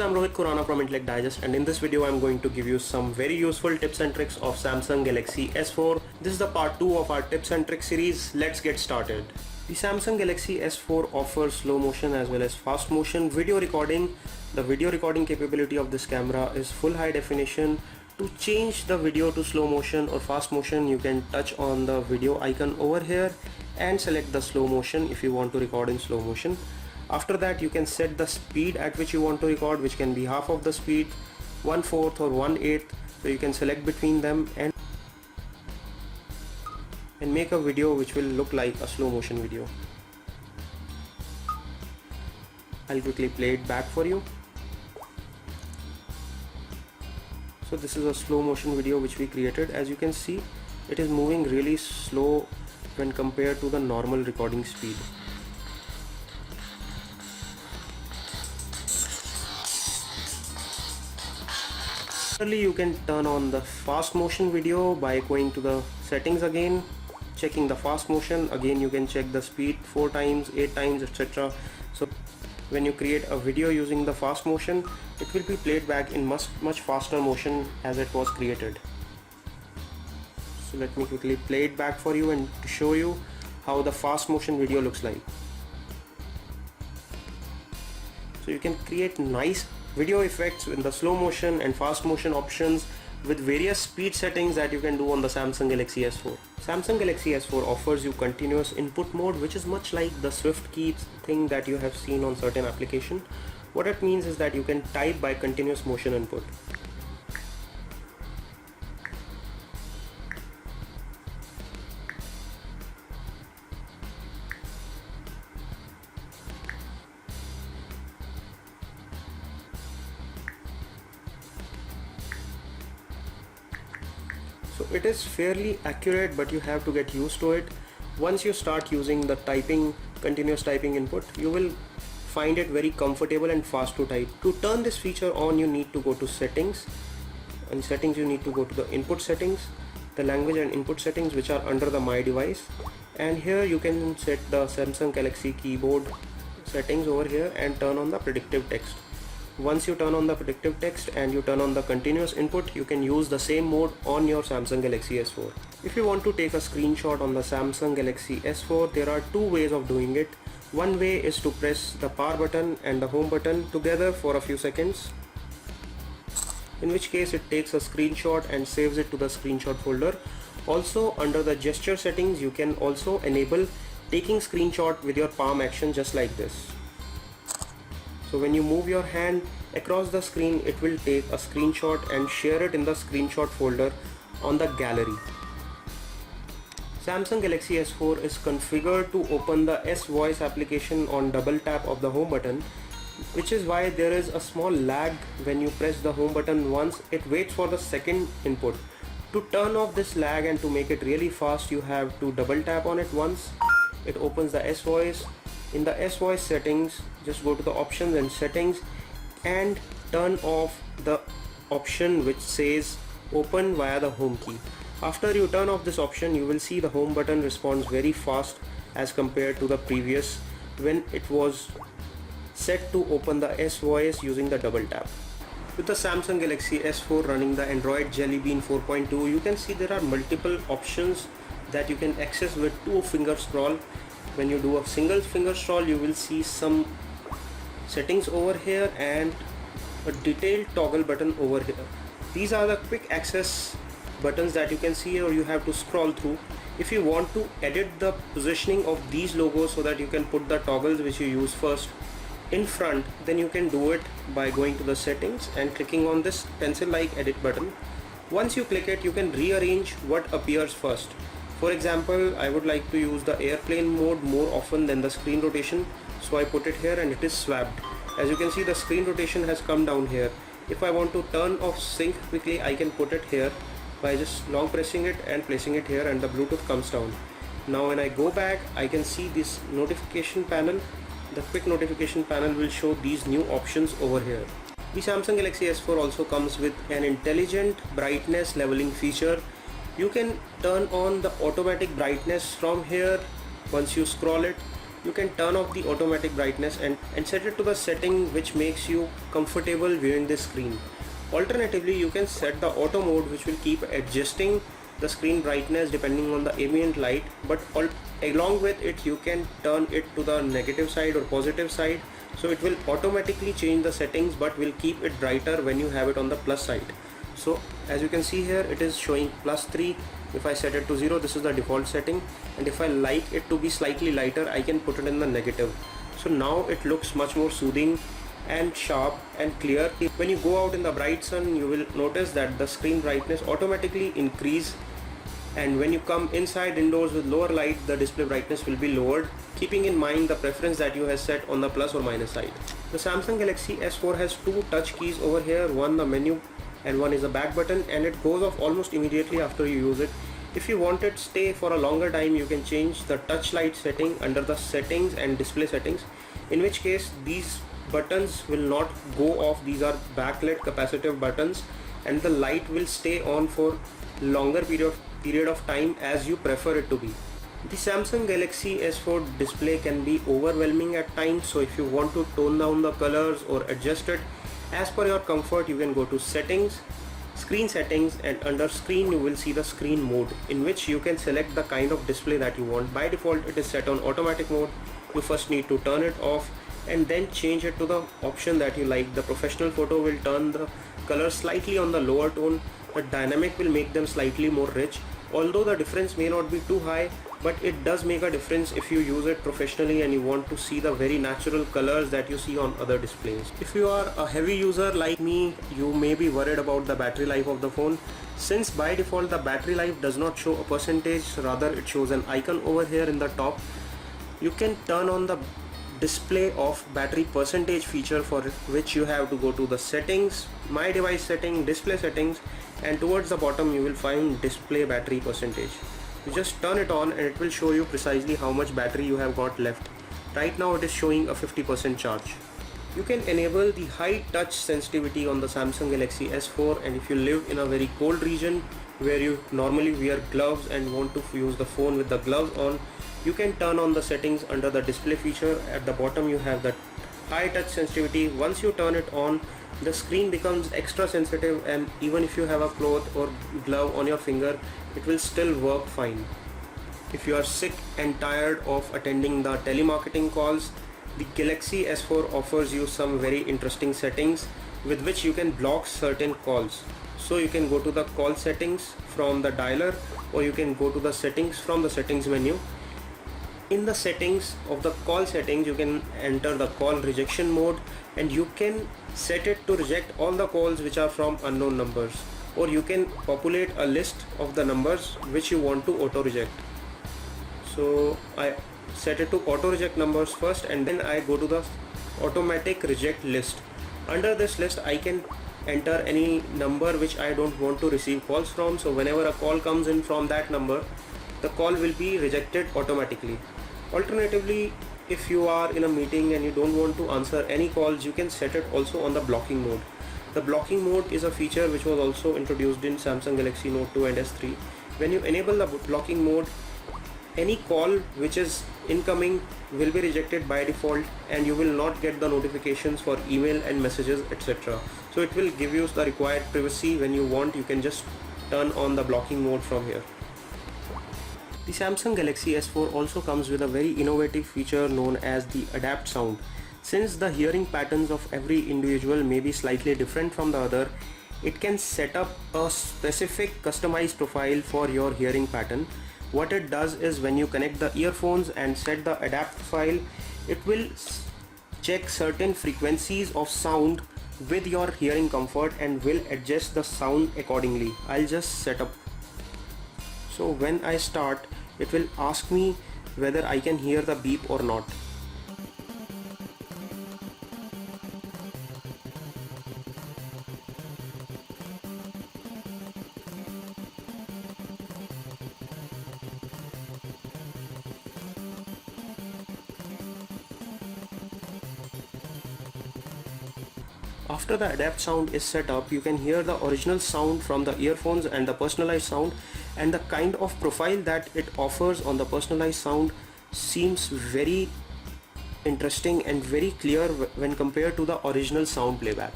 viewers, I'm Rohit Khurana from Intellect Digest, and in this video I'm going to give you some very useful tips and tricks of Samsung Galaxy S4. This is the part 2 of our tips and tricks series. Let's get started. The Samsung Galaxy S4 offers slow motion as well as fast motion video recording. The video recording capability of this camera is full high definition. To change the video to slow motion or fast motion, you can touch on the video icon over here and select the slow motion if you want to record in slow motion. After that, you can set the speed at which you want to record, which can be half of the speed, 1/4 or 1/8. So you can select between them and make a video which will look like a slow motion video. I'll quickly play it back for you. So this is a slow motion video which we created. As you can see, it is moving really slow when compared to the normal recording speed. You can turn on the fast motion video by going to the settings again, checking the fast motion. Again, you can check the speed 4 times, 8 times, etc. So when you create a video using the fast motion, it will be played back in much faster motion as it was created. So let me quickly play it back for you and to show you how the fast motion video looks like. So you can create nice video effects in the slow motion and fast motion options with various speed settings that you can do on the Samsung Galaxy S4. Samsung Galaxy S4 offers you continuous input mode, which is much like the Swift keys thing that you have seen on certain applications. What it means is that you can type by continuous motion input. So it is fairly accurate, but you have to get used to it. Once you start using the continuous typing input, you will find it very comfortable and fast to type. To turn this feature on, you need to go to settings. In settings, you need to go to the input settings, the language and input settings, which are under the My Device. And here you can set the Samsung Galaxy keyboard settings over here and turn on the predictive text. Once you turn on the predictive text and you turn on the continuous input, you can use the same mode on your Samsung Galaxy S4. If you want to take a screenshot on the Samsung Galaxy S4, there are two ways of doing it. One way is to press the power button and the home button together for a few seconds, in which case it takes a screenshot and saves it to the screenshot folder. Also, under the gesture settings, you can also enable taking screenshot with your palm action, just like this. So when you move your hand across the screen, it will take a screenshot and share it in the screenshot folder on the gallery. Samsung Galaxy S4 is configured to open the S Voice application on double tap of the home button, which is why there is a small lag when you press the home button once. It waits for the second input. To turn off this lag and to make it really fast, you have to double tap on it once. It opens the S Voice. In the S Voice settings, just go to the options and settings and turn off the option which says open via the home key. After you turn off this option, you will see the home button responds very fast as compared to the previous when it was set to open the S Voice using the double tap. With the Samsung Galaxy S4 running the Android Jelly Bean 4.2, you can see there are multiple options that you can access with 2-finger scroll. When you do a single finger scroll, you will see some settings over here and a detailed toggle button over here. These are the quick access buttons that you can see, or you have to scroll through. If you want to edit the positioning of these logos so that you can put the toggles which you use first in front, then you can do it by going to the settings and clicking on this pencil like edit button. Once you click it, you can rearrange what appears first. For example, I would like to use the airplane mode more often than the screen rotation, so I put it here and it is swapped. As you can see, the screen rotation has come down here. If I want to turn off sync quickly, I can put it here by just long pressing it and placing it here, and the Bluetooth comes down. Now when I go back, I can see this notification panel. The quick notification panel will show these new options over here. The Samsung Galaxy S4 also comes with an intelligent brightness leveling feature. You can turn on the automatic brightness from here once you scroll it, you can turn off the automatic brightness and set it to the setting which makes you comfortable viewing the screen. Alternatively, you can set the auto mode, which will keep adjusting the screen brightness depending on the ambient light, but along with it you can turn it to the negative side or positive side, so it will automatically change the settings but will keep it brighter when you have it on the plus side. So as you can see here, it is showing +3. If I set it to 0, this is the default setting, and if I like it to be slightly lighter, I can put it in the negative. So now it looks much more soothing and sharp and clear. When you go out in the bright sun, you will notice that the screen brightness automatically increase, and when you come inside indoors with lower light, the display brightness will be lowered, keeping in mind the preference that you have set on the plus or minus side. The Samsung Galaxy S4 has two touch keys over here, one the menu and one is the back button, and it goes off almost immediately after you use it. If you want it stay for a longer time, you can change the touch light setting under the settings and display settings, in which case these buttons will not go off. These are backlit capacitive buttons, and the light will stay on for longer period of time as you prefer it to be. The Samsung Galaxy S4 display can be overwhelming at times, so if you want to tone down the colors or adjust it as per your comfort, you can go to settings, screen settings, and under screen you will see the screen mode, in which you can select the kind of display that you want. By default it is set on automatic mode. You first need to turn it off and then change it to the option that you like. The professional photo will turn the color slightly on the lower tone, but dynamic will make them slightly more rich. Although the difference may not be too high, but it does make a difference if you use it professionally and you want to see the very natural colors that you see on other displays. If you are a heavy user like me, you may be worried about the battery life of the phone. Since by default the battery life does not show a percentage, rather it shows an icon over here in the top, you can turn on the display of battery percentage feature, for which you have to go to the settings, my device setting, display settings, and towards the bottom you will find display battery percentage. You just turn it on and it will show you precisely how much battery you have got left. Right now it is showing a 50% charge. You can enable the high touch sensitivity on the Samsung Galaxy S4, and if you live in a very cold region where you normally wear gloves and want to use the phone with the gloves on, you can turn on the settings under the display feature. At the bottom you have the high touch sensitivity. Once you turn it on, the screen becomes extra sensitive, and even if you have a cloth or glove on your finger, it will still work fine. If you are sick and tired of attending the telemarketing calls, the Galaxy S4 offers you some very interesting settings with which you can block certain calls. So you can go to the call settings from the dialer, or you can go to the settings from the settings menu. In the settings of the call settings, you can enter the call rejection mode, and you can set it to reject all the calls which are from unknown numbers, or you can populate a list of the numbers which you want to auto reject. So I set it to auto reject numbers first, and then I go to the automatic reject list. Under this list I can enter any number which I don't want to receive calls from, so whenever a call comes in from that number, the call will be rejected automatically. Alternatively, if you are in a meeting and you don't want to answer any calls, you can set it also on the blocking mode. The blocking mode is a feature which was also introduced in Samsung Galaxy Note 2 and S3. When you enable the blocking mode, any call which is incoming will be rejected by default, and you will not get the notifications for email and messages, etc. So it will give you the required privacy. When you want, you can just turn on the blocking mode from here. The Samsung Galaxy S4 also comes with a very innovative feature known as the Adapt Sound. Since the hearing patterns of every individual may be slightly different from the other, it can set up a specific customized profile for your hearing pattern. What it does is, when you connect the earphones and set the Adapt profile, it will check certain frequencies of sound with your hearing comfort and will adjust the sound accordingly. I'll just set up. So when I start, it will ask me whether I can hear the beep or not. After the Adapt sound is set up, you can hear the original sound from the earphones and the personalized sound, and the kind of profile that it offers on the personalized sound seems very interesting and very clear when compared to the original sound playback.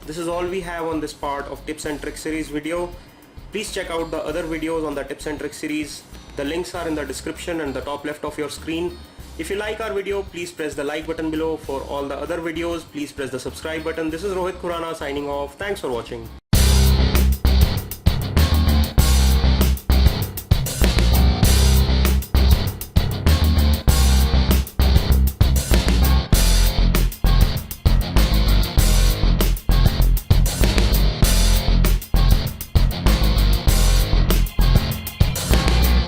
This is all we have on this part of tips and tricks series video. Please check out the other videos on the tips and tricks series. The links are in the description and the top left of your screen. If you like our video, please press the like button below. For all the other videos, please press the subscribe button. This is Rohit Khurana signing off. Thanks for watching.